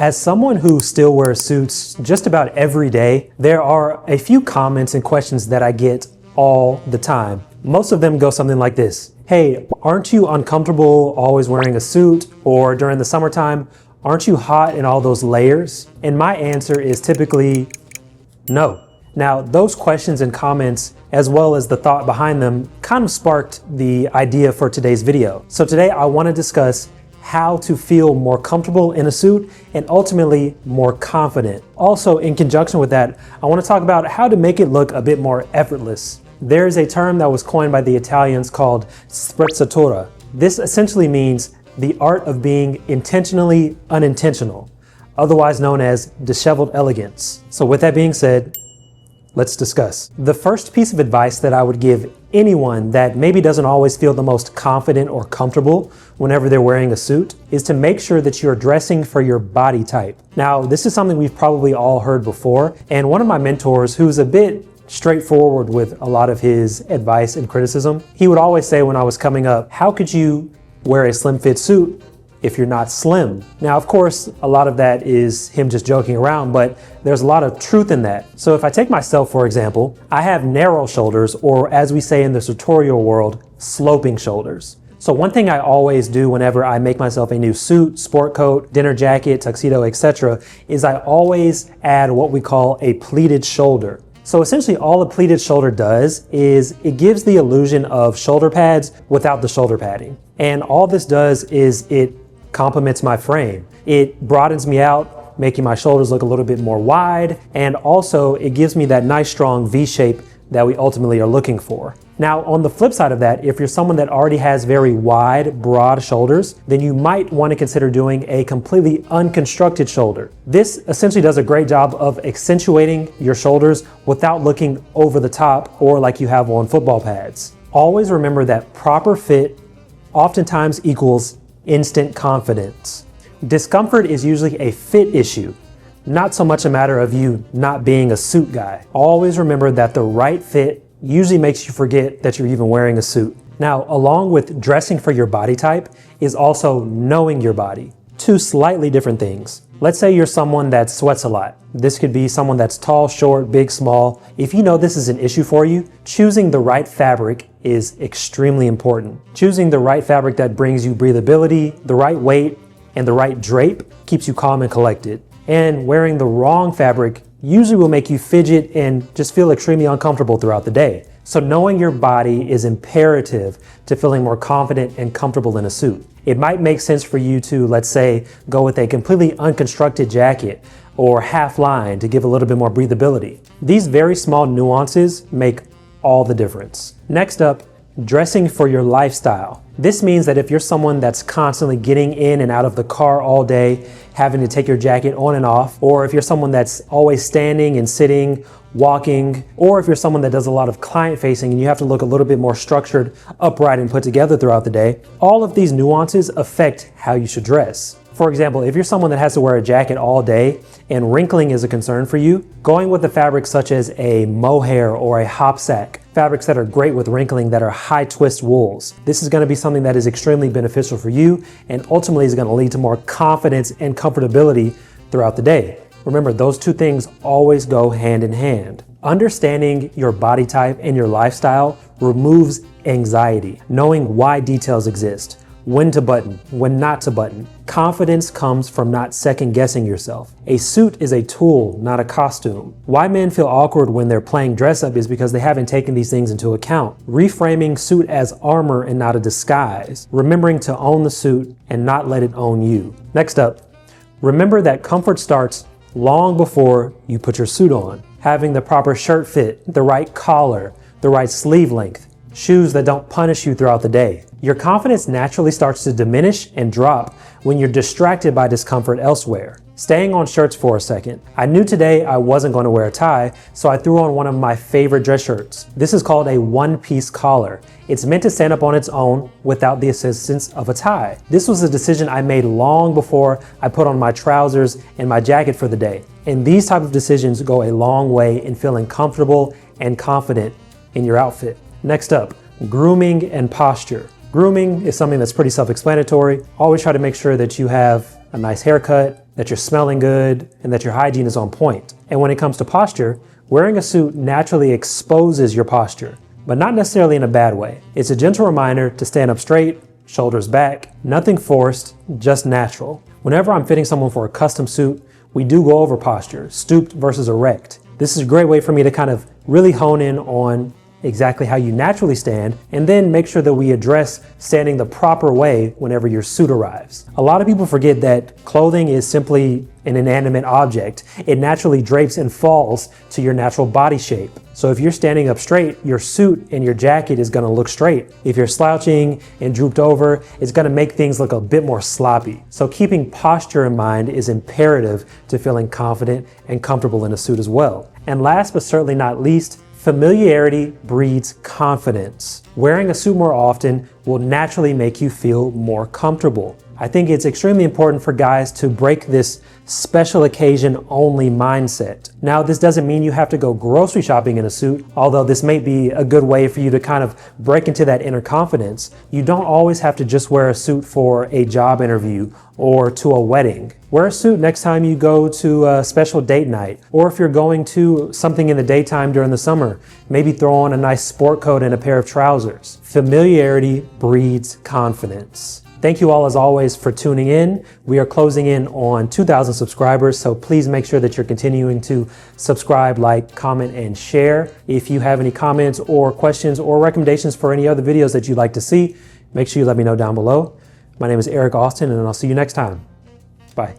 As someone who still wears suits just about every day, there are a few comments and questions that I get all the time. Most of them go something like this. Hey, aren't you uncomfortable always wearing a suit? Or during the summertime, aren't you hot in all those layers? And my answer is typically no. Now, those questions and comments, as well as the thought behind them, kind of sparked the idea for today's video. So today I want to discuss how to feel more comfortable in a suit and ultimately more confident. Also, in conjunction with that, I want to talk about how to make it look a bit more effortless. There is a term that was coined by the Italians called sprezzatura. This essentially means the art of being intentionally unintentional, otherwise known as disheveled elegance. So with that being said, let's discuss. The first piece of advice that I would give anyone that maybe doesn't always feel the most confident or comfortable whenever they're wearing a suit is to make sure that you're dressing for your body type. Now, this is something we've probably all heard before, and one of my mentors, who's a bit straightforward with a lot of his advice and criticism, he would always say when I was coming up, how could you wear a slim fit suit if you're not slim? Now, of course, a lot of that is him just joking around, but there's a lot of truth in that. So if I take myself, for example, I have narrow shoulders, or as we say in the sartorial world, sloping shoulders. So one thing I always do whenever I make myself a new suit, sport coat, dinner jacket, tuxedo, etc., is I always add what we call a pleated shoulder. So essentially all a pleated shoulder does is it gives the illusion of shoulder pads without the shoulder padding. And all this does is it complements my frame. It broadens me out, making my shoulders look a little bit more wide, and also it gives me that nice strong V shape that we ultimately are looking for. Now, on the flip side of that, if you're someone that already has very wide, broad shoulders, then you might want to consider doing a completely unconstructed shoulder. This essentially does a great job of accentuating your shoulders without looking over the top or like you have on football pads. Always remember that proper fit oftentimes equals instant confidence. Discomfort is usually a fit issue, not so much a matter of you not being a suit guy. Always remember that the right fit usually makes you forget that you're even wearing a suit. Now, along with dressing for your body type is also knowing your body. Two slightly different things. Let's say you're someone that sweats a lot. This could be someone that's tall, short, big, small. If you know this is an issue for you, choosing the right fabric is extremely important. Choosing the right fabric that brings you breathability, the right weight, and the right drape keeps you calm and collected. And wearing the wrong fabric usually will make you fidget and just feel extremely uncomfortable throughout the day. So knowing your body is imperative to feeling more confident and comfortable in a suit. It might make sense for you to, let's say, go with a completely unconstructed jacket or half line to give a little bit more breathability. These very small nuances make all the difference. Next up, dressing for your lifestyle. This means that if you're someone that's constantly getting in and out of the car all day, having to take your jacket on and off, or if you're someone that's always standing and sitting, walking, or if you're someone that does a lot of client facing and you have to look a little bit more structured, upright, and put together throughout the day, all of these nuances affect how you should dress. For example, if you're someone that has to wear a jacket all day and wrinkling is a concern for you, going with a fabric such as a mohair or a hopsack, fabrics that are great with wrinkling that are high twist wools. This is going to be something that is extremely beneficial for you and ultimately is going to lead to more confidence and comfortability throughout the day. Remember, those two things always go hand in hand. Understanding your body type and your lifestyle removes anxiety. Knowing why details exist, when to button, when not to button. Confidence comes from not second guessing yourself. A suit is a tool, not a costume. Why men feel awkward when they're playing dress up is because they haven't taken these things into account. Reframing suit as armor and not a disguise. Remembering to own the suit and not let it own you. Next up, remember that comfort starts long before you put your suit on. Having the proper shirt fit, the right collar, the right sleeve length, shoes that don't punish you throughout the day. Your confidence naturally starts to diminish and drop when you're distracted by discomfort elsewhere. Staying on shirts for a second. I knew today I wasn't going to wear a tie, so I threw on one of my favorite dress shirts. This is called a one-piece collar. It's meant to stand up on its own without the assistance of a tie. This was a decision I made long before I put on my trousers and my jacket for the day. And these type of decisions go a long way in feeling comfortable and confident in your outfit. Next up, grooming and posture. Grooming is something that's pretty self-explanatory. Always try to make sure that you have a nice haircut, that you're smelling good, and that your hygiene is on point. And when it comes to posture, wearing a suit naturally exposes your posture, but not necessarily in a bad way. It's a gentle reminder to stand up straight, shoulders back, nothing forced, just natural. Whenever I'm fitting someone for a custom suit, we do go over posture, stooped versus erect. This is a great way for me to kind of really hone in on exactly how you naturally stand, and then make sure that we address standing the proper way whenever your suit arrives. A lot of people forget that clothing is simply an inanimate object. It naturally drapes and falls to your natural body shape. So if you're standing up straight, your suit and your jacket is gonna look straight. If you're slouching and drooped over, it's gonna make things look a bit more sloppy. So keeping posture in mind is imperative to feeling confident and comfortable in a suit as well. And last but certainly not least, familiarity breeds confidence. Wearing a suit more often will naturally make you feel more comfortable. I think it's extremely important for guys to break this special occasion only mindset. Now, this doesn't mean you have to go grocery shopping in a suit, although this may be a good way for you to kind of break into that inner confidence. You don't always have to just wear a suit for a job interview or to a wedding. Wear a suit next time you go to a special date night, or if you're going to something in the daytime during the summer, maybe throw on a nice sport coat and a pair of trousers. Familiarity breeds confidence. Thank you all as always for tuning in. We are closing in on 2,000 subscribers, so please make sure that you're continuing to subscribe, like, comment, and share. If you have any comments or questions or recommendations for any other videos that you'd like to see, make sure you let me know down below. My name is Eric Austin, and I'll see you next time. Bye.